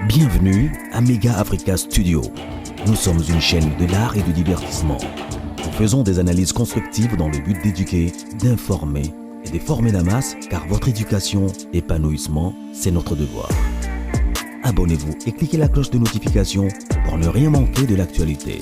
Bienvenue à Mega Africa Studio. Nous sommes une chaîne de l'art et du divertissement. Nous faisons des analyses constructives dans le but d'éduquer, d'informer et de former la masse, car votre éducation, épanouissement, c'est notre devoir. Abonnez-vous et cliquez la cloche de notification pour ne rien manquer de l'actualité.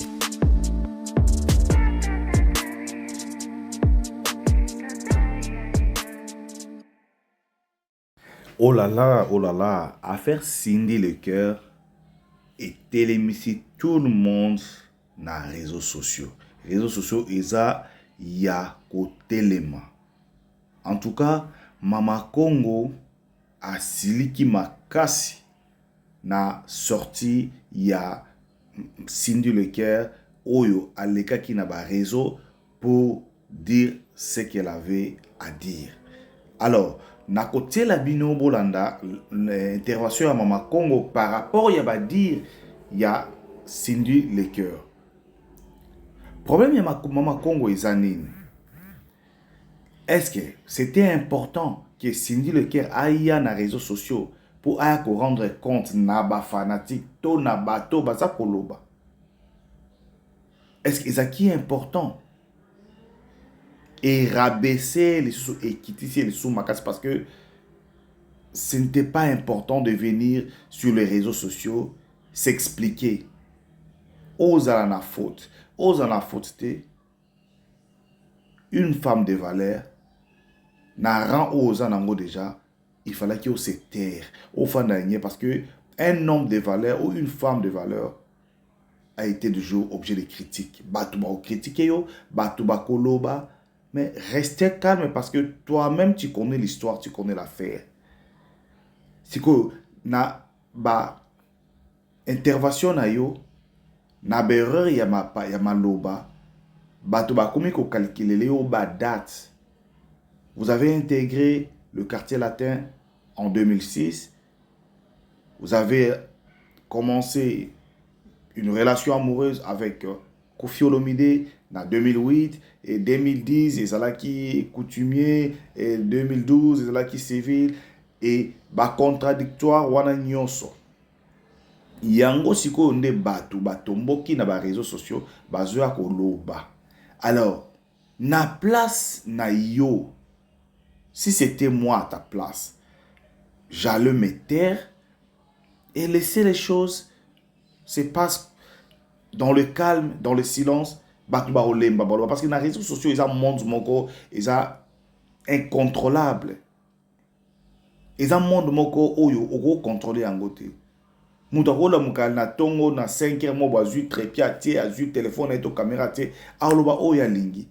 Oh là là, affaire Cindy le cœur et télémissi tout le monde dans les réseaux sociaux. Les réseaux sociaux, il y a côté téléma. En tout cas, Mama Congo a siliki makasi na sorti il y a Cindy le cœur oyo aleka qui n'a pas réseau pour dire ce qu'elle avait à dire. Alors, na côté la bino bolanda l'intervention à Mama Congo par rapport à dire il y a Cindy le cœur. Problème ya Mama Congo ezanine. Est-ce que c'était important que Cindy le cœur aille na réseaux sociaux pour rendre compte na ba fanatique to na bato baza koloba? Est-ce que ça qui est important? Et rabaisser les sous et quitter les sous makas parce que ce n'était pas important de venir sur les réseaux sociaux s'expliquer. Ose à la faute. Ose à la faute, une femme de valeur n'a rend aux anango déjà. Il fallait qu'il se taire au fond d'un parce que un homme de valeur ou une femme de valeur a été toujours objet de critiques. Batouba ou critiquer yo, batouba koloba. Mais restez calme parce que toi-même, tu connais l'histoire, tu connais l'affaire. C'est que na ba intervention na yo, na berreur ya ma loba, bato ba komi ko calculer yo ba date. Vous avez intégré le quartier latin en 2006. Vous avez commencé une relation amoureuse avec Koffi Olomide en 2008 et 2010 et ça qui coutumier et 2012 et ça qui civil et ba contradictoire wana nyonso yango siko nde batomboki na ba réseaux sociaux bazoya koloba. Alors na place na yo, si c'était moi à ta place, j'allais me taire et laisser les choses se passent dans le calme, dans le silence. Parce que dans les réseaux sociaux, ils ont un monde ils ont incontrôlable. Ils ont un monde où ils ont contrôlé en côté. Moutakola mukal na tongo na 5h mo bazu trépied azu téléphone et caméra té aloba oya lingi.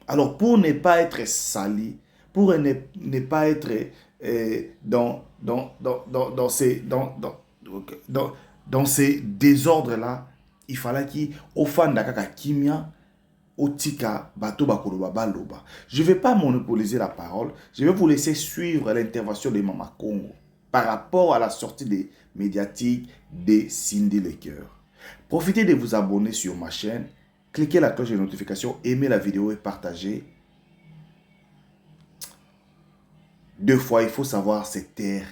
Alors pour ne pas être sali, pour ne pas être dans ces désordres là, il fallait qu'il offanda kaka kimia otika bato bakoloba baloba. Je ne vais pas monopoliser la parole, je vais vous laisser suivre l'intervention de Mama Congo par rapport à la sortie des médiatiques de Cindy le cœur. Profitez de vous abonner sur ma chaîne, cliquez la cloche de notification, aimez la vidéo et partagez. 2 fois, il faut savoir se taire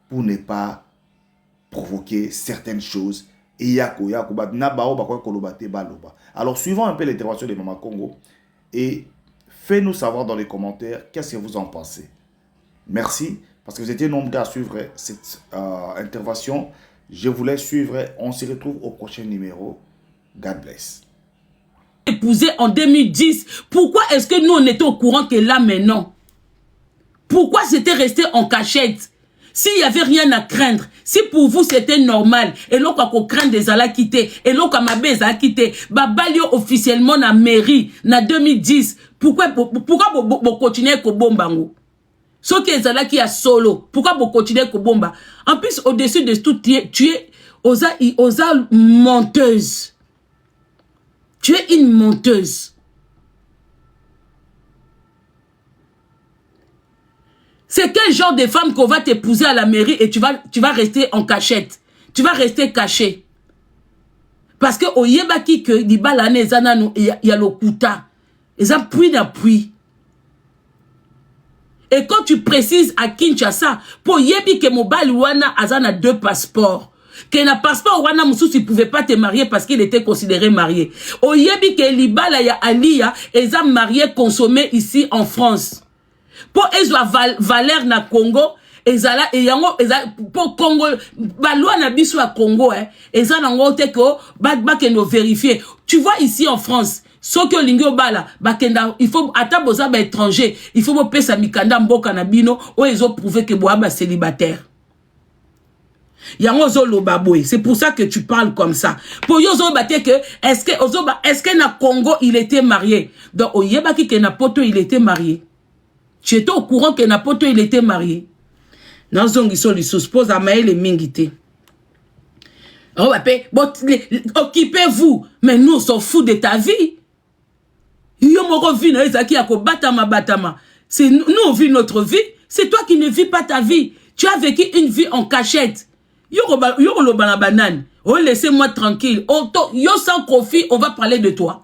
pour ne pas provoquer certaines choses. Alors, suivons un peu l'intervention de Mama Congo et faites-nous savoir dans les commentaires qu'est-ce que vous en pensez. Merci, parce que vous étiez nombreux à suivre cette intervention. Je vous laisse suivre. On se retrouve au prochain numéro. God bless. Épousé en 2010, pourquoi est-ce que nous on était au courant que là maintenant? Pourquoi c'était resté en cachette? S'il n'y avait rien à craindre, si pour vous c'était normal, et l'on a craindre des ala quitté, et l'on a mabé a quitté, babalio officiellement na mairie, na 2010, pourquoi vous continuez ko bombango? Ce qui est là qui a solo, pourquoi vous continuez ko bomba? En plus, au-dessus de tout, tu es osa menteuse. Tu es une menteuse. C'est quel genre de femme qu'on va t'épouser à la mairie et tu vas rester en cachette. Tu vas rester caché. Parce que au yebaki que di balane zanano y a le kuta. Ils ont puits d'appui. Et quand tu précises à Kinshasa, pour yebi que mobali wana azana 2 passeports. Que na passeport wana mususu il pouvait pas te marier parce qu'il était considéré marié. O yebi que libala ya Aliya eza marié consommé ici en France. Pour ezwa valeur na Congo, ezala e yango eza pour Congo ba loi na biso ya Congo eza nango te ko ba ke no vérifier. Tu vois ici en France, so que lingo bala bakenda il faut ata boza ba étranger, il faut bo pesa mikanda mboka na bino o ezo prouver que boa ba célibataire. C'est pour ça que tu parles comme ça. Pour yozo bate que est-ce que na Congo il était marié? Donc oyebaki que na poto il était marié. Tu étais au courant que na poto il était marié. Dans zongi so li suppose à maïle mingité. Occupez-vous, mais nous on s'en fout de ta vie. Yo moko vi na ezaki ako batama. C'est nous on vit notre vie, c'est toi qui ne vis pas ta vie. Tu as vécu une vie en cachette. Yo la banane. Oh, laissez-moi tranquille. Yo sans Kofi, on va parler de toi.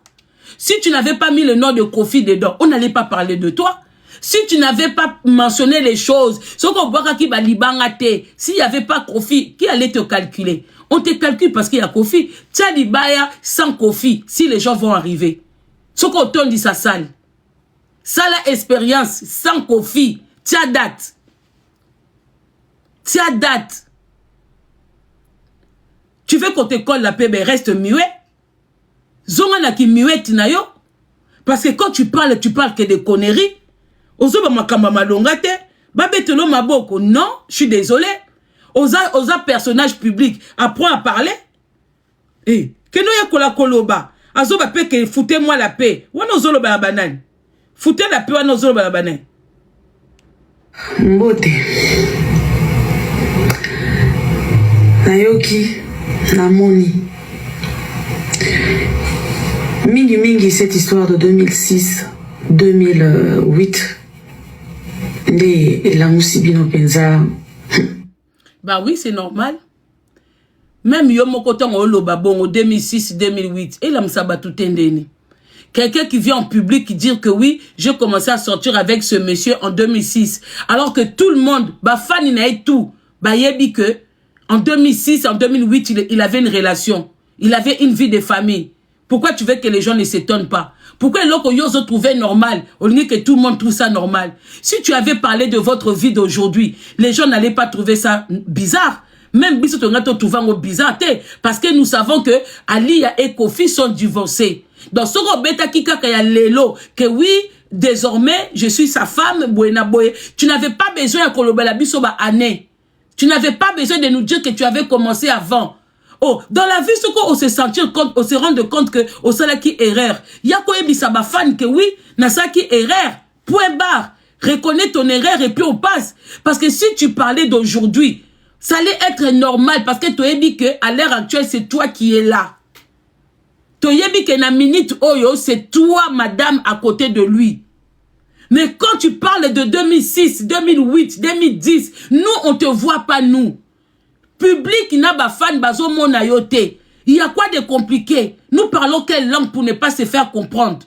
Si tu n'avais pas mis le nom de Kofi dedans, on n'allait pas parler de toi. Si tu n'avais pas mentionné les choses, s'il n'y avait pas Kofi, qui allait te calculer? On te calcule parce qu'il y a Kofi. Tchalibaya sans Kofi, si les gens vont arriver. Ce qu'on te dit ça sale. Ça la expérience sans Kofi. Tia date. Tu veux qu'on te colle la paix, mais reste muet. Zongana qui muet tinayo. Parce que quand tu parles que de conneries. Ozo ba makamba malonga te. Babetelo maboko. Non, je suis désolé. Oza personnage public. Apprends à parler. Eh, que nous ya kola koloba. Azo ba pe que foutez-moi la paix. Wana ozolo ba la banane. Foutez la paix wana ozolo ba la banane. Mbote. Nayoki. Namoni. Mingi, cette histoire de 2006-2008. Et la Moussibino Penza. Bah oui, c'est normal. Même Yomokoton Oloba bon en 2006-2008. Et la Msabatou Tendeni. Quelqu'un qui vient en public qui dit que oui, j'ai commencé à sortir avec ce monsieur en 2006. Alors que tout le monde, bah fan il n'a tout. Bah yebi que en 2006, en 2008, il avait une relation. Il avait une vie de famille. Pourquoi tu veux que les gens ne s'étonnent pas? Pourquoi l'autre se trouvait normal? On dit que tout le monde trouve ça normal. Si tu avais parlé de votre vie d'aujourd'hui, les gens n'allaient pas trouver ça bizarre. Même si tu trouves bizarre, parce que nous savons que Aliya et Kofi sont divorcés. Dans ce robeta kika kaya lelo, que oui, désormais, je suis sa femme, Buena Boye. Tu n'avais pas besoin de kolobala bisoba année. Tu n'avais pas besoin de nous dire que tu avais commencé avant. Oh, dans la vie, ce qu'on se sentir compte, on se rendre compte que au sala qui erreur. Yako ebisaba fan que oui, nasa qui erreur. Point barre. Reconnais ton erreur et puis on passe. Parce que si tu parlais d'aujourd'hui, ça allait être normal parce que tu as dit que à l'heure actuelle, c'est toi qui es là. Tu as dit que na minute oyo, c'est toi, madame, à côté de lui. Mais quand tu parles de 2006, 2008, 2010, nous, on ne te voit pas, nous. Public, n'a pas fan, bazo monayote. Il y a quoi de compliqué? Nous parlons quelle langue pour ne pas se faire comprendre?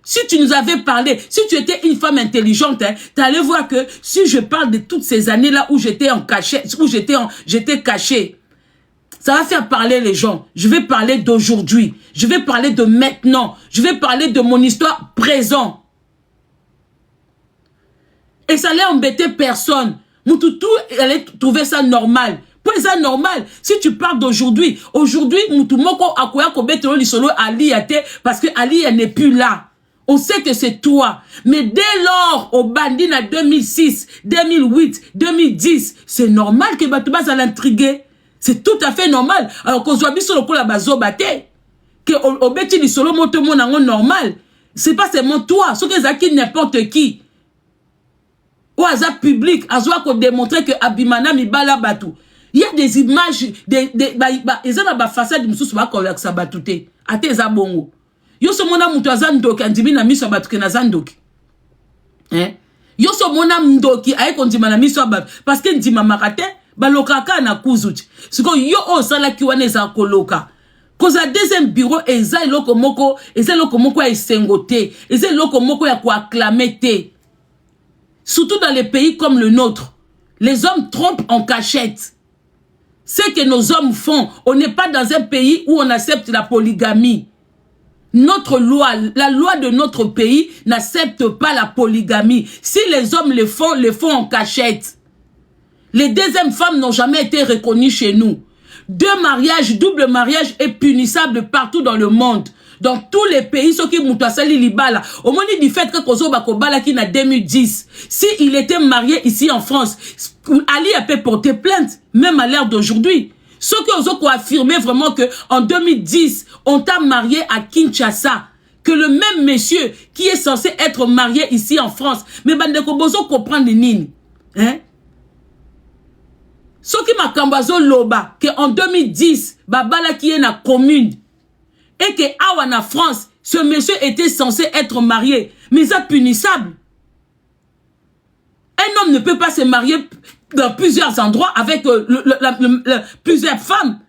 Si tu nous avais parlé, si tu étais une femme intelligente, tu allais voir que si je parle de toutes ces années-là où j'étais en cachet, où j'étais caché, ça va faire parler les gens. Je vais parler d'aujourd'hui. Je vais parler de maintenant. Je vais parler de mon histoire présente. Et ça allait embêter personne. Moutoutou allait trouver ça normal. Pour ça normal. Si tu parles d'aujourd'hui, aujourd'hui, Moutoumoko akoya kobetelo lisolo Aliyate parce que Aliya n'est plus là. On sait que c'est toi. Mais dès lors, au bandit en 2006, 2008, 2010, c'est normal que Batouba ça l'intriguer. C'est tout à fait normal. Alors qu'on soit bis sur le coup la bazo bate. Que au beti lisolo moto monango normal. C'est pas seulement toi. Ce que zaki n'importe qui. Ou à public, à soit qu'on démontrer que Abimana Mibala Batou. Il y a des images, ils ont la façade de Moussou Bakol ça batouté. A tes abongo. Yo so mona mutu azandoki andimi na miso batuke na zandoki. Yo so mona mdoki aye kondima na miso batu. Parce que ndima makate, balokaka na kuzuti. Siko yo o sala kiwane za koloka. Koza deuxième bureau, eza loko moko ya esengote. Eza loko moko ya kwa acclamer te. surtout dans les pays comme le nôtre. Les hommes trompent en cachette. Ce que nos hommes font, on n'est pas dans un pays où on accepte la polygamie. Notre loi, la loi de notre pays n'accepte pas la polygamie. Si les hommes le font en cachette. Les deuxièmes femmes n'ont jamais été reconnues chez nous. 2 mariages, double mariage est punissable partout dans le monde. Dans tous les pays, ceux qui m'ont sali libala. Au moment du fait que Kozo Bakobala qui n'a 2010, si il était marié ici en France, Ali a pu porter plainte, même à l'heure d'aujourd'hui. Ceux qui ont affirmé vraiment que en 2010, on t'a marié à Kinshasa, que le même monsieur qui est censé être marié ici en France, mais Bandeko Bozo comprend les nini, hein? Ceux qui m'a kambazo loba que en 2010, babala qui est na commune et que awa na France, ce monsieur était censé être marié, mais c'est punissable. Un homme ne peut pas se marier dans plusieurs endroits avec plusieurs femmes.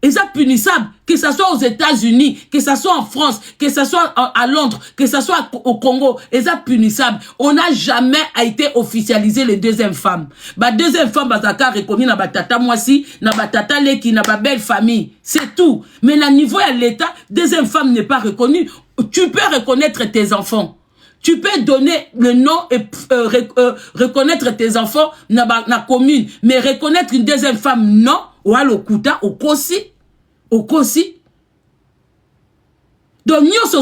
Et c'est punissable, que ce soit aux États-Unis, que ce soit en France, que ce soit à Londres, que ce soit au Congo, et c'est punissable. On n'a jamais été officialisé les deuxième femmes. Bah deuxième femme, bah ça reconnu na batata moisi, na batata leki, na ba belle famille, c'est tout. Mais le niveau à l'État, deuxième femme n'est pas reconnue. Tu peux reconnaître tes enfants. Tu peux donner le nom et reconnaître tes enfants na commune, mais reconnaître une deuxième femme, non. Ou à l'okuta, au kosi. Donc, nous,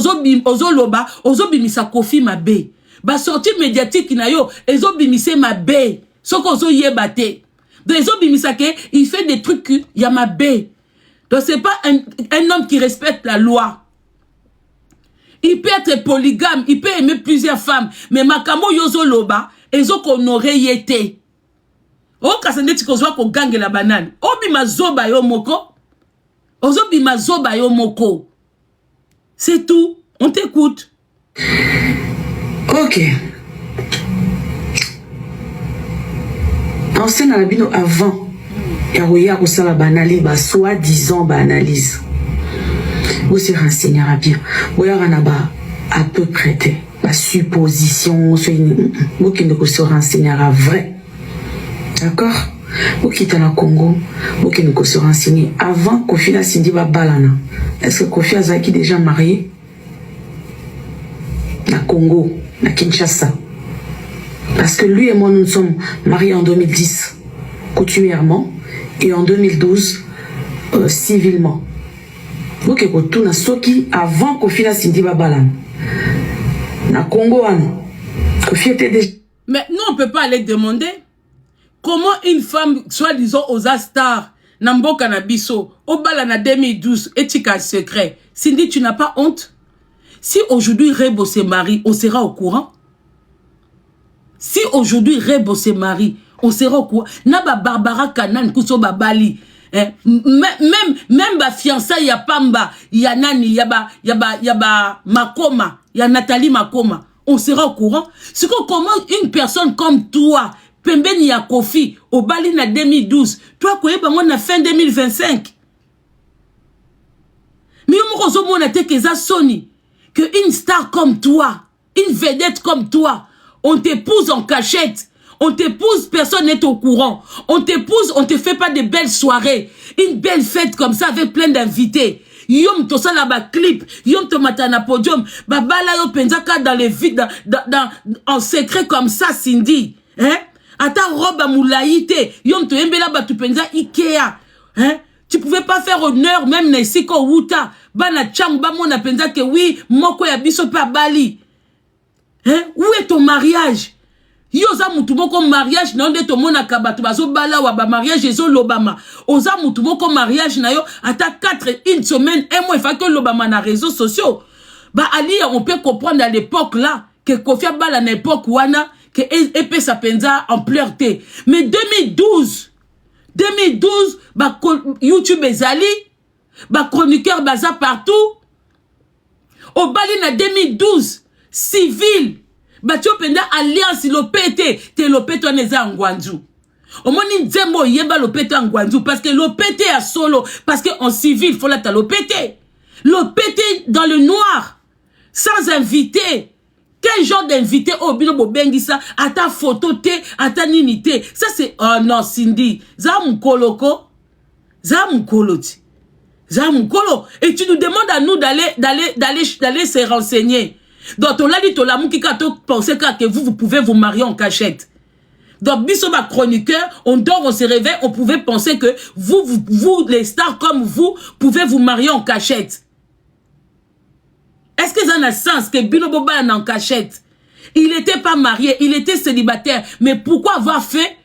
ozo loba, ozo bimisa kofi mabe. Ba sortie médiatique na yo, ezo bimise mabe. Soko ozo yebate. Donc, ezo bimisa ke, il fait des trucs, y a mabe. Donc, c'est pas un homme qui respecte la loi. Il peut être polygame, il peut aimer plusieurs femmes. Mais makamo yozo loba, ezo konore yete. Oh, kasende tikozwa ko gange la banane. Obi mazoba yo moko. Ozobi mazoba yo moko. C'est tout. On t'écoute. Ok. Ancien Alabino avant. Yaroya Roussala Banali, ba soi-disant analyse. Vous se renseignera bien. Vous y'aranaba à peu près. La supposition. Vous qui ne se renseignera vrai. D'accord? Vous quittez le Congo, vous qui nous se renseigner avant Kofi na Sindi Babalana. Est-ce que Kofi a qui déjà marié? Na Congo, na Kinshasa. Parce que lui et moi nous sommes mariés en 2010, coutumièrement, et en 2012, civilement. Vous qui tout na soki avant Kofi na Sindi Babalana. Na Congo, Kofi était déjà. Mais nous on peut pas aller demander. Comment une femme, soi-disant aux stars, Namboka Nabiso, au bal en 2012, éthique secret, Cindy, tu n'as pas honte? Si aujourd'hui Rebo se marie, on sera au courant? Si aujourd'hui Rebo se marie, on sera au courant? Naba Barbara Kanan, Kouso Babali, même ba fiançailles, ya Pamba, ya Nani, yaba Makoma, ya Nathalie Makoma, on sera au courant? C'est comment une personne comme toi, Pembeni ya Kofi, au Bali na 2012. Toi, quoi, on a fin 2025. Mais on a été que ça Sony. Que une star comme toi, une vedette comme toi, on t'épouse en cachette. On t'épouse, personne n'est au courant. On t'épouse, on te fait pas de belles soirées. Une belle fête comme ça avec plein d'invités. Yom to ça là-bas clip, yom to matana podium. Babala yo penzaka dans les vides, en secret comme ça, Cindy. Hein? Ata robe à moulaïté, yom to embela batu penza Ikea, hein? Tu pouvais pas faire honneur même na siko wuta, bana chamba mona penza que oui, moko ya biso pa Bali. Hein? Où est ton mariage? Yoza mutu moko mariage na onde to mona kabatu bazo bala wa ba mariage ezo lobama. Oza mutu moko mariage na yo ata 1 semaine, un mois il faut que lobama na réseaux sociaux. Ba ali on peut comprendre à l'époque là que Kofi Bala na époque wana que épée sa penza en pleurté. Mais 2012, bah, YouTube ezali, bah, chroniqueur baza partout. Au Bali na 2012, civil, bah, tu penda alliance l'opété, te l'opété en eza ngwanzu. Au moins, nzembo yeba l'opété en ngwanzu, parce que l'opété à solo, parce que en civil, faut la ta l'opété. L'opété dans le noir, sans invité. Quel genre d'invité au bino bobengisa à ta photo te à ta ninité. Ça c'est oh non Cindy, za mkoloko. Za mkoloti. Za mkolo et tu nous demandes à nous d'aller se renseigner. Donc on l'a dit to la mukika to penser que vous pouvez vous marier en cachette. Donc biso ba chroniqueur, on dort, on se réveille, on pouvait penser que vous les stars comme vous pouvez vous marier en cachette. Est-ce que ça a un sens que Bino Boba est en cachette? Il n'était pas marié, il était célibataire. Mais pourquoi avoir fait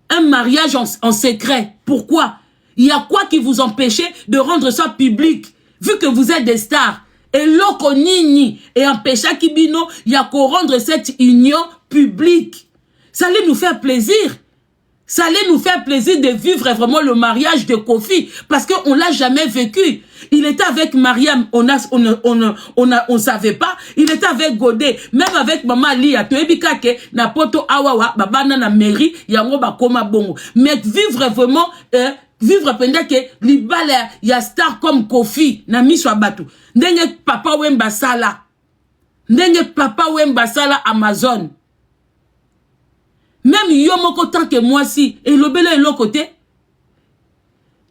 un mariage en secret? Pourquoi? Il y a quoi qui vous empêchait de rendre ça public? Vu que vous êtes des stars. Et l'oko nini et empêcha Kibino, il y a qu'à rendre cette union publique. Ça allait nous faire plaisir. Ça allait nous faire plaisir de vivre vraiment le mariage de Kofi. Parce qu'on ne l'a jamais vécu. Il était avec Mariam, on savait pas. Il était avec Godé, même avec Maman Lia. Tu es que na poto awawa, babana na mairie, yango bakoma bongo. Mais vivre vraiment, vivre pendant que l'ibala, y a star comme Kofi, na miswa batu. Ndenge papa wemba sala. Ndenge papa wemba sala Amazon. Même Yomoko tant que moi si, et le belé est l'autre côté.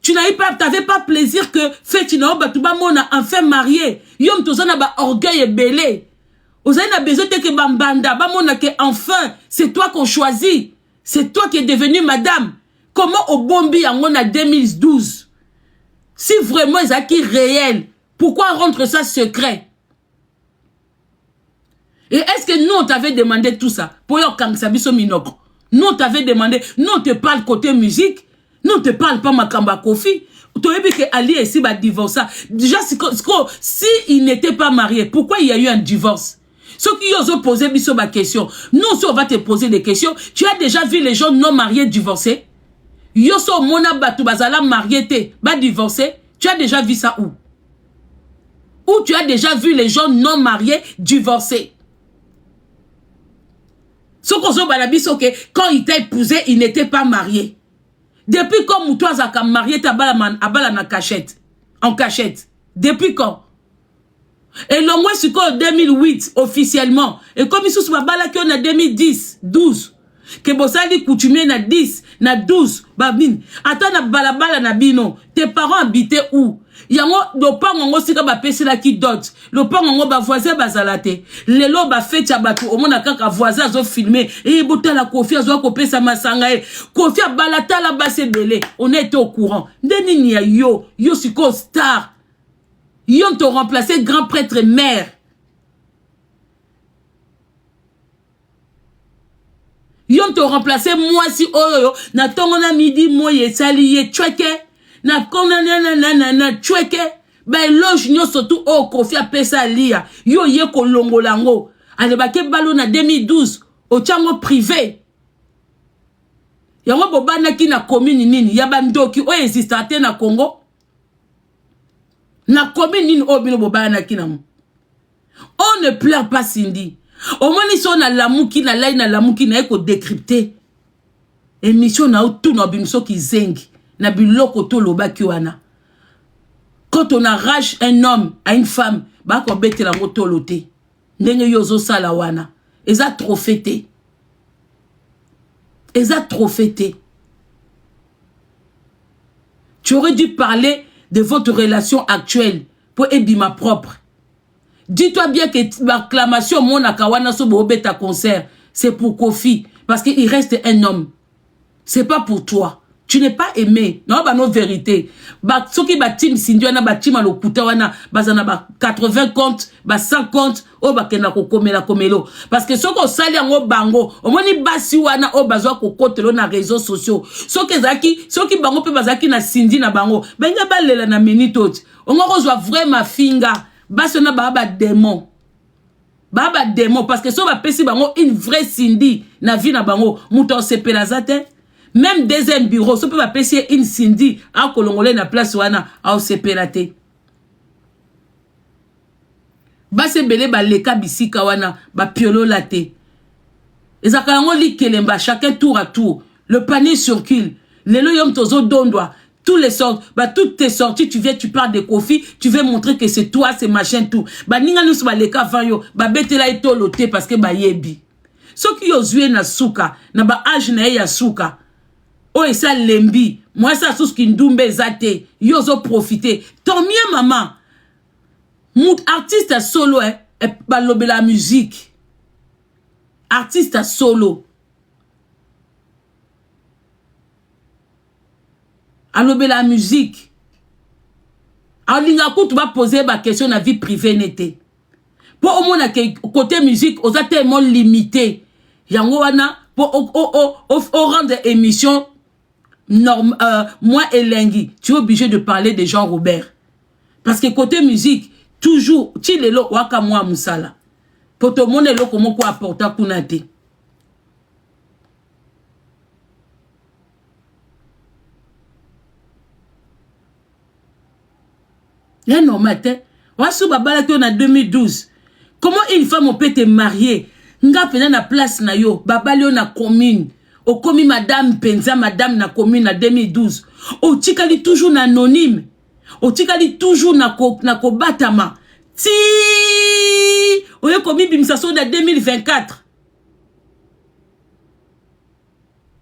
Tu n'avais pas plaisir que Fetina Batouba Mona enfin marié. Yom Tozana ba orgueil et belé. Vous avez besoin de que Bambanda, Bamona que enfin, c'est toi qu'on choisit. C'est toi qui es devenue madame. Comment au Bombi en 2012? Si vraiment ils acquis réel, pourquoi rendre ça secret? Et est-ce que nous on t'avait demandé tout ça? Pour yon Kangsabiso Minoko. Nous on t'avait demandé, nous on te parle côté musique. Non, te parle pas Makamba Kofi. Tu as vu que Ali et Siba divorcé. Déjà, si il n'était pas marié, pourquoi il y a eu un divorce? Ceux qui osent poser ma question. Nous, si on va te poser des questions, tu as déjà vu les gens non mariés divorcés? Yoso Mona Batu Bazala marié te, ba divorcé. Tu as déjà vu ça où? Où tu as déjà vu les gens non mariés divorcés? Ce qu'on se balabiso que quand il t'a épousé, il n'était pas marié. Depuis quand Moutoua Zaka marié ta balaman à balana cachette? En cachette. Depuis quand? Et le moins c'est qu'en 2008, officiellement. Et comme il se bala qu'on a 2010, 12. Que Bossali coutumier na 10, na 12. Babine. Attends na balabala na bino. Tes parents habitaient où? Yango do pango sika ba pesi la ki dot. Le pango ba voisin bazalate. Lelo ba fait chabatu o mona kaka voisin zo filmer et bota la Kofi zo ko pesa masanga e. Kofi balata la base belé. On était au courant. Ndeni ni yo siko star. Yon te remplacé grand prêtre maire. Yon te remplacé moi si oyo na tongo na midi moye sali ye chweke. Na kona na chweke ba loge nyo surtout o Kofi apesa lia yo ye ko longolango ale ba ke balo na 2012 o chango privé yango bobana ki na commune nini ya bandoki o existate na Congo na commune nini o bino bobana ki na on ne pleure pas Cindy au moins ils sont na lamuki na lai na lamuki na eko décrypter émission na tout na bimso ki zengi. Quand on arrache un homme à une femme, bah qu'on bête la motoloté. N'engue yozo salawana. Et ça trop fêté. Et ça trop fêté. Tu aurais dû parler de votre relation actuelle pour Ebima propre. Dis-toi bien que l'acclamation mon akawana so bobeta concert, c'est pour Kofi parce qu'il reste un homme. C'est pas pour toi. Tu n'es pas aimé. Non, bah non, vérité. Bah, ce qui bâtiment, Cindy, on a bâtiment, le couteau, on a, bah, 80 comptes, bah, 100 comptes, oh, bah, kena kokomela komelo. Parce que ce qu'on sali en bango, au moins, ni basi wana, oh, bah, zo kokote, lo, na réseaux sociaux. Ce qui bango, pe, bazaki, na Cindy, na bango, bah, y a pas lela, na menitot. On a reçoit vraiment finga. Bah, ce n'a pas démon. Bah, démon. Parce que ce va pesi bango, une vraie Cindy, na vie, na bango, mouton, se pelazate. Même deuxième bureau, ça peut pas payer une Cindy à Kolongolé na place wana à OCPLAT. Ba se belé ba leka bisika wana ba piolo laté. Ezakalango li kelemba chacun tour à tour. Le panier circule. Lelo yom tozo dondwa. toutes tes sorties, tu viens, tu parles de Kofi, tu veux montrer que c'est toi, c'est machin, tout. Ninga nous ba leka vanyo, betela ito lote parce que yebi. Ce qui yozue na souka, na ba âge na ya souka. Oh, et ça lembi. Moi, ça, tout ce qui ndumbe zate. Yozo profiter. Tant mieux, maman. Mon artiste solo, balobe la musique. Artiste solo. Alobe la musique. Alors, l'ingakou, tu vas poser ma question na vie privée n'était. Pour au moins, côté musique, on a tellement limité. Yango wana, pour au rang de émission, moi et Lengi, tu es obligé de parler de Jean Robert. Parce que côté musique, toujours, tu le lo waka moi musala. Pour tout le monde, lo comment quoi apporter kunate. Là, non, matin. Wasu babala qui on a 2012. Comment une femme peut te marier? Nga pena na place na yo. Babali on a commune. O komi madame Penza, madame na commune en 2012. O tikali toujours na anonyme. O tikali toujours na ko batama. Ti! O yo komi bimsaso na 2024.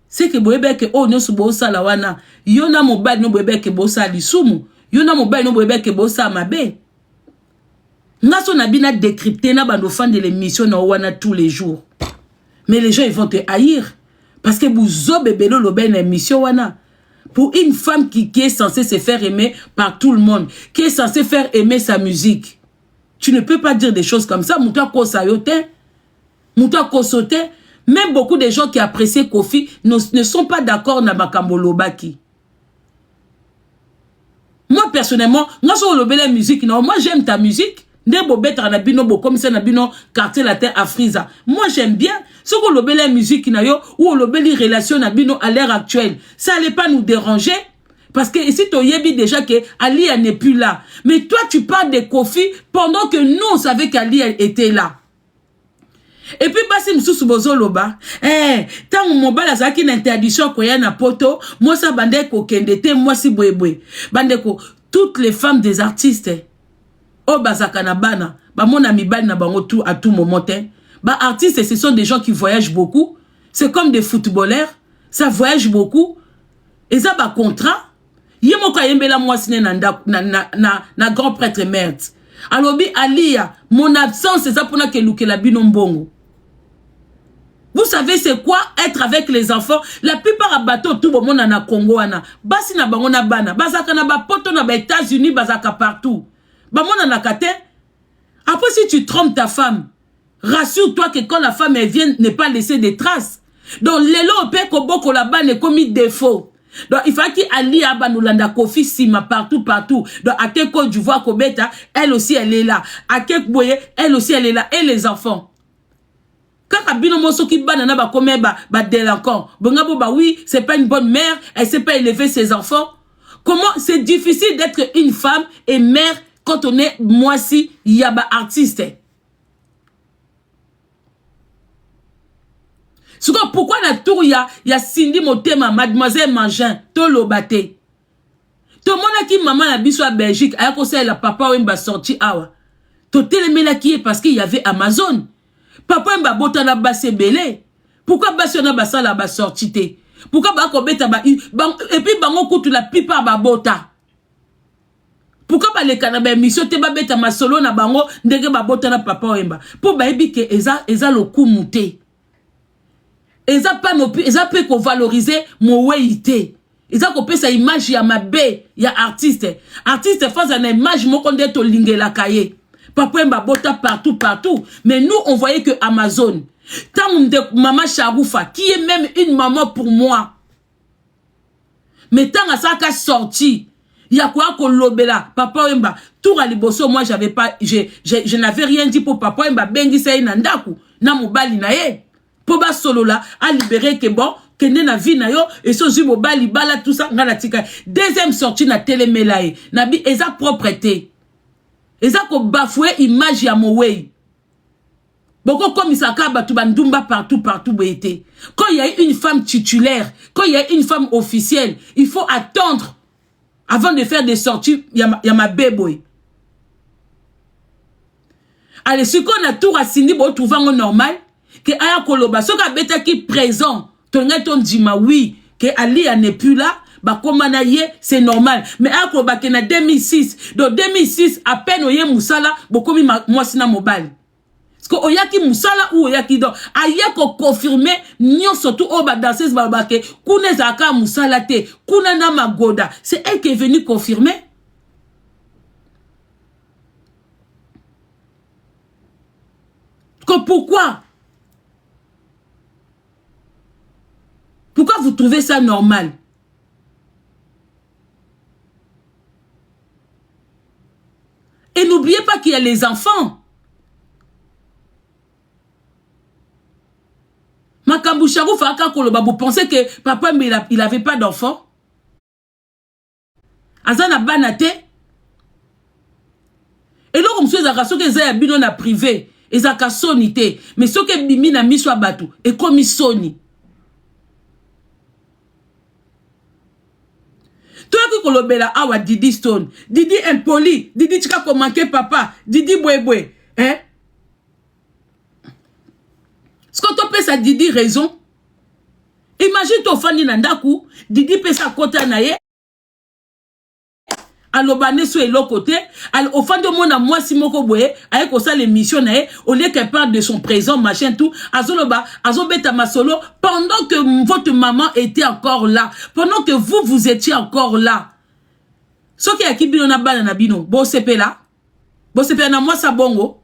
C'est que boyebe ke o nyosu bo sala wana. Yo na mobile no boyebe ke bo sala lisumu. Yo na mobile no boyebe ke bo sala mabe. Ngaso na bina décrypter na bando fan de l'émission na wana tous les jours. Mais les gens ils vont te haïr. Parce que vous avez une émission. Pour une femme qui est censée se faire aimer par tout le monde, qui est censée faire aimer sa musique, tu ne peux pas dire des choses comme ça. Même beaucoup de gens qui apprécient Kofi ne sont pas d'accord na makambo lobaki. Moi personnellement, moi j'aime ta musique. Comme ça quartier la terre à Frisa. Moi j'aime bien ce qu'on lobé la musique ou lobé les relations à l'ère actuelle. Ça allait pas nous déranger parce que ici tu yebi déjà que Ali n'est plus là. Mais toi tu parles de Kofi pendant que nous on savait qu'Ali était là. Et puis basi msusu bozoloba tant mon bala zaki na interdiction ko ya na poto moi ça bande ko kendete moi si bwebwe bande ko toutes les femmes des artistes oh bazaka na bana ba mona mibali na bango tout à tout moment ba artistes ce sont des gens qui voyagent beaucoup, c'est comme des footballeurs, ça voyage beaucoup et ça ba contrat yemo ka yembela moi sine na grand prêtre merde alobi alia mon absence c'est ça pour na ke lukela bino mbongo. Vous savez c'est quoi être avec les enfants? La plupart à bateau tout le monde na Congo wana basi na bango na bana bazaka na ba poto na ba États-Unis bazaka partout. Bah mon anakate. Après si tu trompes ta femme, rassure-toi que quand la femme elle vient ne pas laisser des traces. Donc lelo pe ko boko là-bas ne commis défaut. Donc il faut qu'il ali aba nulanda Kofi sima partout. Donc à quel Côte d'Ivoire Kobeta, elle aussi elle est là. À quel Boye, elle aussi elle est là et les enfants. Quand abino moso ki banana ba comme ba délinquant. Bongabo ba oui, c'est pas une bonne mère, elle sait pas élever ses enfants. Comment c'est difficile d'être une femme et mère quand on est moi si yaba artiste. Pourquoi la tour y a Cindy Motema, mademoiselle Mangin, Tolo Bate. Tout le monde qui maman la biso à Belgique, a conseillé la papa ou m'a sorti awa. Tout télémé là qui est parce qu'il y avait Amazon. Papa m'a botta la basse belé. Pourquoi bassiona bassa la basse sorti te? Pourquoi ba ko beta ba et puis bango kutu la plupart ba bota. Pourquoi pas les canabé mission te ba beta ma solo na bango ndenge ba bota na papa wemba pour ba ebi ke eza lo kumuté eza pas no eza peut ko valoriser mon weité eza ko pesa image ya mabe ya artiste face à une image moko nde to lingela kaye papa wemba bota partout mais nous on voyait que Amazon tant de maman Charoufa qui est même une maman pour moi mais tant à ça qu'a sorti il y a quoi qu'on lobela papa wemba tout à liboso moi j'avais pas je n'avais rien dit pour papa wemba bengi sa inandaku na mobali na ye pour ba solo là à libérer que bon que na vie na yo et so ju mobali bala tout ça ngala tika deuxième sortie na télémelaye na bi eza propreté eza ko bafouer image ya mowei boko comme isaka batu bandumba partout boité quand il y a une femme titulaire quand il y a une femme officielle il faut attendre avant de faire des sorties, il y a ma bébé. Allez, ce qu'on a tout rassini pour trouver un normal, que aya koloba, ce qu'on a qui présent, ton dima oui, que Ali n'est plus là, bah comme c'est normal. Mais aya koloba que na 2006, donc 2006, à peine oye Moussala, beaucoup moi sina mobile. Parce que oyaki Moussala ou oyaki donc, aya ko confirmer, nyon surtout au bas danseuse babake, kune zaka Moussala te, kuna na magoda. C'est elle qui est venue confirmer. Pourquoi? Pourquoi vous trouvez ça normal? Et n'oubliez pas qu'il y a les enfants. Makamboucharou Faka Koloba, vous pensez que papa il n'avait pas d'enfants? Azana Banate. Et là, comme ça, ils ont que Zaya Bino na privé. Ils ont sonité. Mais ce que Bimi na mis soit batou. Et comme ils sonnent. Toi qui kolobela awa Didi Stone. Didi impoli. Didi tika ko manquer papa. Didi boué. Hein? Est-ce que tu peux ça Didi raison? Imagine ton fan nandaku. Didi peut sa côté naye. Alobane sur l'autre côté, au fond de mon moi si moko boye, avec ça l'émission au lieu qu'elle parle de son présent machin tout, azoloba, azobeta masolo pendant que votre maman était encore là, pendant que vous étiez encore là. Ce qui a qui bino na banana bino, bo sepe là, na moi sa bongo.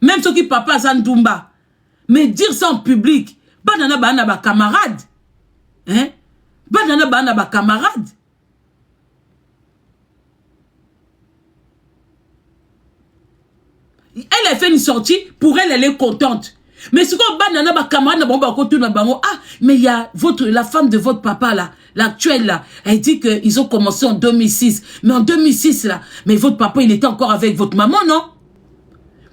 Même ce qui papa Zandumba, mais dire ça en public, banana ba camarade, hein, banana ba camarade. Elle a fait une sortie, pour elle, elle est contente. Mais ce qu'on banana ba camarade na bomba ko na bango, ah, mais il y a la femme de votre papa là, l'actuelle là, elle dit que ils ont commencé en 2006. Mais en 2006 là, mais votre papa il était encore avec votre maman, non?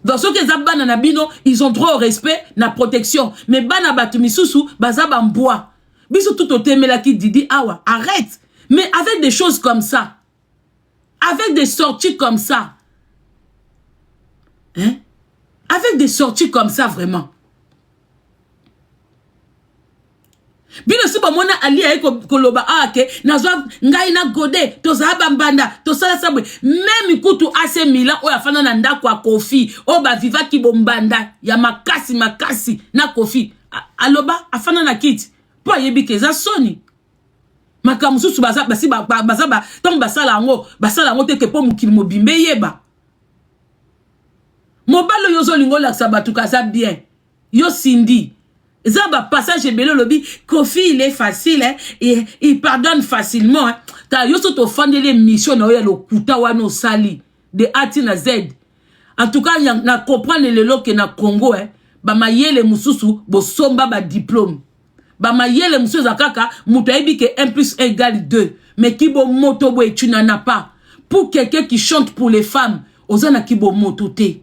Dans ce que les banana bino, ils ont droit au respect, la protection. Mais bana batumisusu, bazaba mboa. Bisou tout au thème là qui dit awa, arrête. Mais avec des choses comme ça, avec des sorties comme ça. Hein? Avec des sorties comme ça, vraiment. Bien aussi, moi, Ali a koloba ake, nazwa ngai na gode, to zaba mbanda, to sala sabwe. Même ikutu AC Milan, o yafana na ndako a Kofi, o ba viva ki bombanda, ya makasi na Kofi. Aloba, afana na kit. Po yebi keza soni. Makamusu baza basi baza tom basala ngo te ke po mukili mobimbe yeba. Mobalo yozo lingo la sabatu kaza bien. Yo Cindy. Zaba passage bello lobby. Kofi il est facile hein, et il pardonne facilement hein. Ta yo soto fande les missions na yo kuta wano sali de Ati na Z. En tout cas na comprendre le lo que na Congo hein. Ba mayele mususu bo somba ba diplôme. Ba mayele mususu zakaka mutaibi que 1 + 1 = 2. Mais kibo moto bo tu n'en as pas. Pour quelqu'un qui chante pour les femmes, ozana kibo moto te.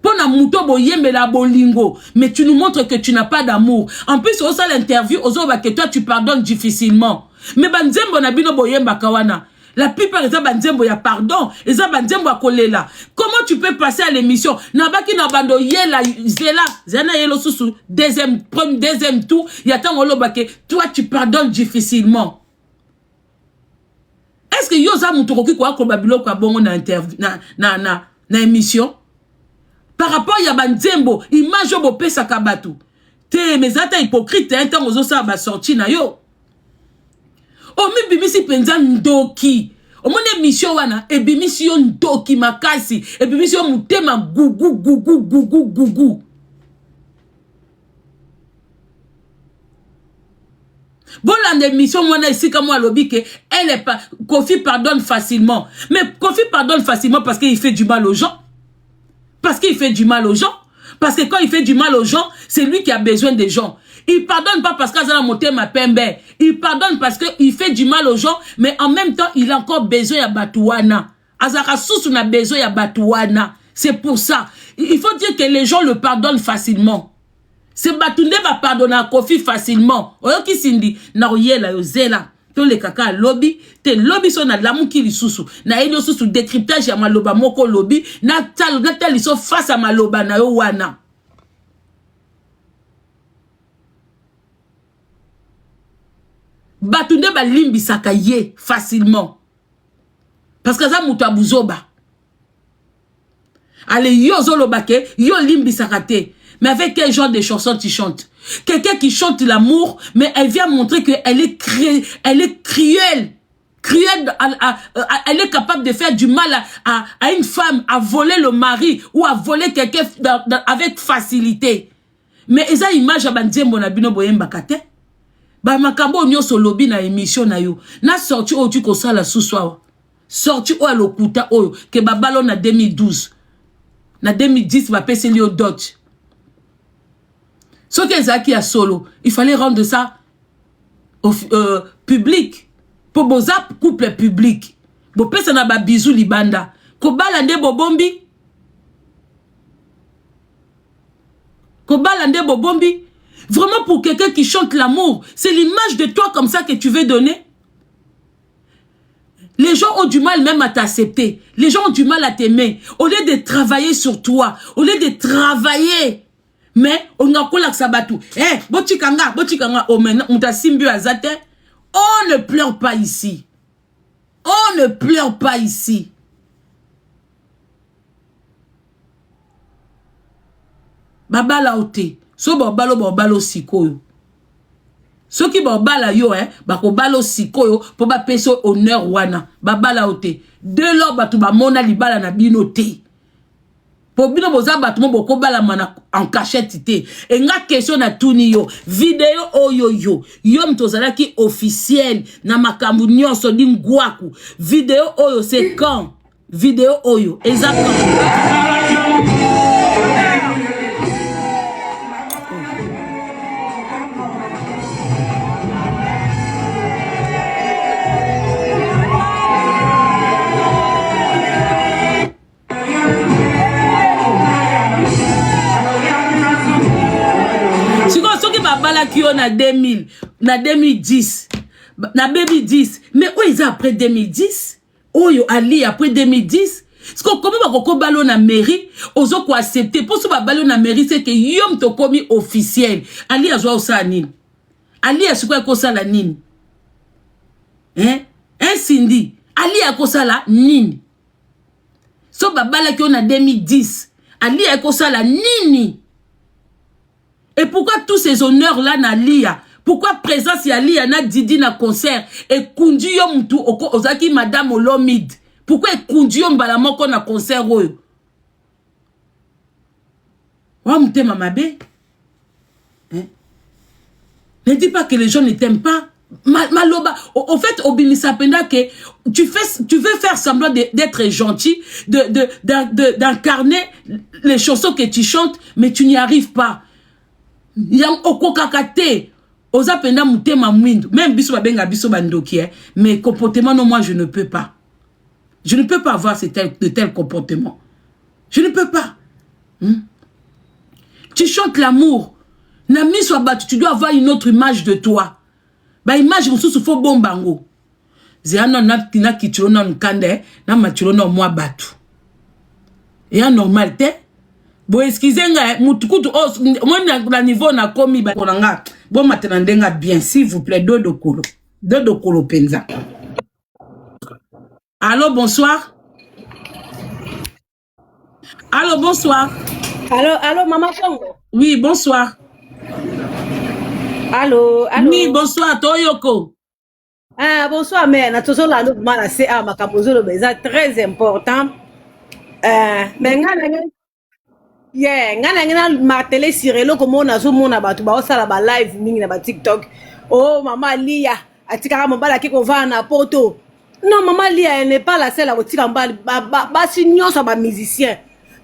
Pona muto boyembe la bolingo, mais tu nous montres que tu n'as pas d'amour. En plus, au sein l'interview, que toi tu pardonnes difficilement. Mais banzembo na bino boyemba kawana. La plupart des banzembo ya pardon, et ça banzembo a collé là. Comment tu peux passer à l'émission? Nabaki na bando yela zela, zena yelo susu, deuxième tour, yatan olobake, toi tu pardonnes difficilement. Est-ce que yoza mutoroki kwa babilo kwa bongo na interview na émission? Par rapport à Banzembo, image au pesa kabatu. Te mezata hypocrite hein tant ozo sa ba sorti na yo. O mi bimisi penza ndoki. O mone émission wana e bimisi yo ndoki makasi e bimisi yo mutema gugu. Bon la émission wana ici comme moi lobby que elle est pas Kofi pardonne facilement. Mais Kofi pardonne facilement parce qu'il fait du mal aux gens. Parce qu'il fait du mal aux gens. Parce que quand il fait du mal aux gens, c'est lui qui a besoin des gens. Il pardonne pas parce qu'il a monté ma pembe. Il pardonne parce qu'il fait du mal aux gens, mais en même temps, il a encore besoin de Batouana. Azara Soussou a besoin de Batouana. C'est pour ça. Il faut dire que les gens le pardonnent facilement. C'est batunde va pardonner à Kofi facilement. Oyo ki sindi na oyela yo zela. To le kaka lobby, te lobby so na lamu ki lisusu. Na elio susu décryptage ya maloba moko lobby, na tali so face à maloba na yo wana. Batunde ba limbi sakaye facilement. Parce que ça mutu abuzoba. Allez, yo zolobake, yo limbi sakate. Mais avec quel genre de chansons tu chantes? Quelqu'un qui chante l'amour, mais elle vient montrer qu'elle est cruelle. Cruelle, elle est capable de faire du mal à une femme, à voler le mari ou à voler quelqu'un avec facilité. Mais eza image à bandiembo na bino boyemba kate. Ba makambo nyoso lobby na émission na yo. Na sorti o tu ko sala souswa. Sorti o alokuta oyo ke babalo na 2012. Na 2010 va passer li au dot. Ce que Zaki a solo, il fallait rendre ça public. Pour bozap couple public. Bo pesa na ba bisou libanda. Ko balande bobombi. Ko balande bobombi. Vraiment pour quelqu'un qui chante l'amour, c'est l'image de toi comme ça que tu veux donner. Les gens ont du mal même à t'accepter. Les gens ont du mal à t'aimer. Au lieu de travailler sur toi, au lieu de travailler, mais on a quoi là que ça batou. Eh, botikanga, oh maintenant on t'a simbu azate. On ne pleure pas ici. On ne pleure pas ici. Baba la ote. So balo sikoyo. So ki bala yo bako balo sikoyo po ba peso honneur wana. Baba la ote. De lo batu ba mona libala na bino te. Po bino boza batu mo boko bala mana en cachette te. E nga question na tuni yo. Video oyo yo. Yo mtozala ki officiel na makambu nyonso di ngwaku. Video oyo c'est quand? Video oyo. Exactement. Bala qui on a 2000, na 2010, na baby 10. Mais où ils après 2010? Oh yo Ali après 2010? Parce que comment bako balo na mairie, ozo ko accepter pour ce balo na mairie c'est que yom to komi officiel. Ali a joa ça nini? Ali a quoi ko ça la nini? Hein? Un Cindy, Ali a ko ça la nini? So bala qui on a 2010, Ali a ko ça la nini? Et pourquoi tous ces honneurs-là na lia? Pourquoi présence ya lia na Didi na concert? Et kundi yo mtu ozaki madame Olomid? Pourquoi kundi yo mbala moko na concert oyo? Wa mtema mabe? Hein? Ne dis pas que les gens ne t'aiment pas. Maloba, au fait, Obimisa Penda, que tu veux faire semblant d'être gentil, d'incarner les chansons que tu chantes, mais tu n'y arrives pas. Yang okokakate oza penda mutema mwindo même biso babenga biso bandoki mais comportement non moi je ne peux pas avoir de tels comportements, je ne peux pas. Tu chantes l'amour na miso batu, tu dois avoir une autre image de toi, ba image mususu fo bombango ziano na kitiro na nkande na matiro na moi batu ya normal te. Bon, excusez-moi, mutukutu, moi, na niveau na komi, bon, maintenant, bien, s'il vous plaît, deux de kolo penza. Allô, bonsoir. Allô, bonsoir. Allô, maman Congo. Oui, bonsoir. Allô. Oui, bonsoir, Toyoko. Ah, bonsoir, mais na toujours la nouvelle mana c'est à makabozo le c'est très important. Mais ngana ma télé sirelo comme on a zo mona batu ba osala ba live mingi na ba TikTok. Oh maman Lia atika mobala ki ko va na poto. Non maman Lia elle n'est pas la seule à tika mbali ba si nyonso ba musicien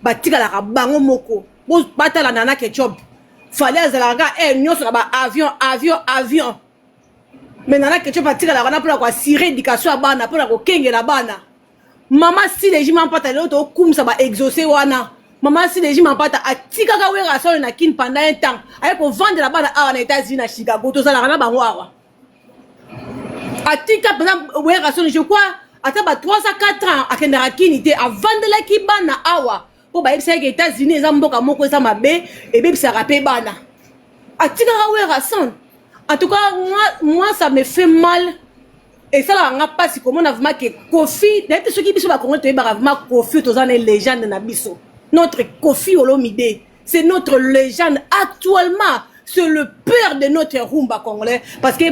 ba tika la bango moko. Bo batala nana ketchup. Fallait azalanga nyonso ba avion. Mais nana ketchup atika la wana pour la sirer éducation bana pour la ko kengela bana. Maman si les gens pas talo to kum ça ba exaucer wana. maman si les gens m'empata atika ka wera so na kin pendant un temps avec pour vendre la bas à États-Unis à Chicago to ça la na bango awa atika pendant wera so je crois ataba 3 à 4 ans akenda kinité à vendre la ki bana awa pour ba yebisa que États-Unis za mboka moko za mabe et bébé ça rapé bana atika ka wera son en tout cas moi ça me fait mal. Et ça là on a pas si comment on a vraiment que Kofi d'être ceux qui biso ba Congo to ba vraiment Kofi to za une légende na biso. Notre Kofi Olomide, c'est notre légende actuellement, c'est le père de notre rumba congolais. Parce que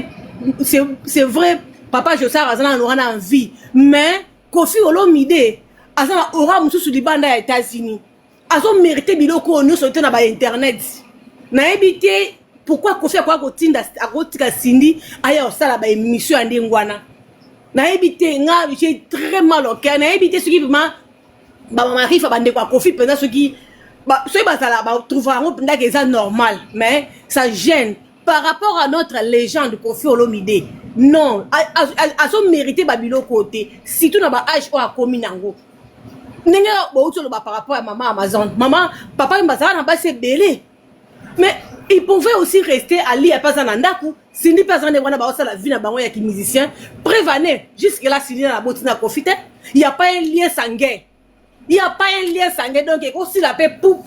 c'est vrai, Papa Jossar Azana aura envie, mais Kofi Olomide, Azana aura moussou sous les bandes aux États-Unis. Azon mérité biloko nous sur internet. Na évité pourquoi Kofi a quoi gotinda a gotika Cindy aya osala ba émission andi ngwana. Na évité nga j'ai très mal au cœur, na évité ce qui vraiment Maman Rifa bande quoi Kofi pendant ce qui ceux bazala ba trouveront pendant que c'est normal mais ça gêne par rapport à notre légende Kofi Olomide. Non, a son mérité babilo côté si tout na ba âge ou a commis nango. Nenga ba utolo ba par rapport à maman Amazon. Maman papa mbazala na ba se belé. Mais il pouvait aussi rester à l'île à pas en andaku. Si ni pas en wana ba la vie na bango ya ki musicien, prévenez jusque là si na botina Kofi te, il y a pas un lien sanguin. Il n'y a pas un lien sanguin, donc il aussi la paix pou.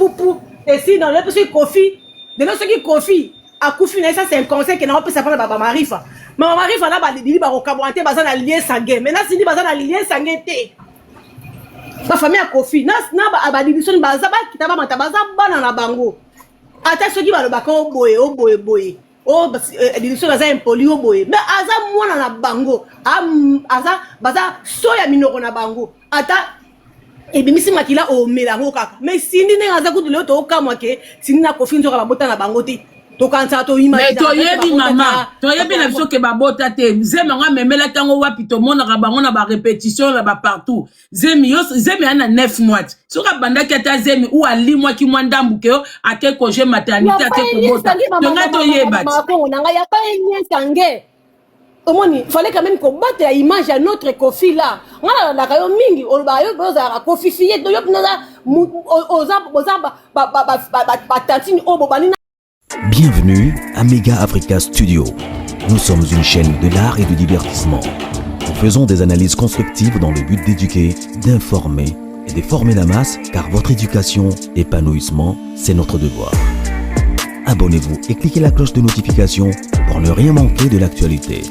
Et si dans le petit Kofi, de ce qui Kofi, à Kofi, ça c'est un conseil que n'a pas s'apprendre à Maman Marifa. Maman Marifa là, il dit, au Cameroun, il y a un lien sanguin. Maintenant, si il y a un lien sanguin, ma famille a Kofi. Na ba division bazaba kitaba matabaza bana na bango. Ata ceux qui va le bacon boye. Oh, division baza impoli au boye. Mais aza mwana na bango. Aza baza soya minoko na bango. Ata et bien si makila o melango kaka mais sindi ne ngaza kutu leo to kamwa ke sindi na Kofi nzoka babota na bango te to kanza to imagine mais to yebi mama to yebi na biso ke babota te zemi nga memela tango wapi to mona ka bango na ba répétition na ba partout zemi ana 9 mois soka banda ki ata zemi ou ali moi ki mwandambu ke ake congé maternité ake kobota to nga to yeba nanga ya pa lien sanguin. Il fallait quand même combattre l'image à notre Kofi là. On a la rayon mingi, on va y Kofi fille, donc Bienvenue à Mega Africa Studio. Nous sommes une chaîne de l'art et du divertissement. Nous faisons des analyses constructives dans le but d'éduquer, d'informer et de former la masse, car votre éducation, épanouissement, c'est notre devoir. Abonnez-vous et cliquez la cloche de notification pour ne rien manquer de l'actualité.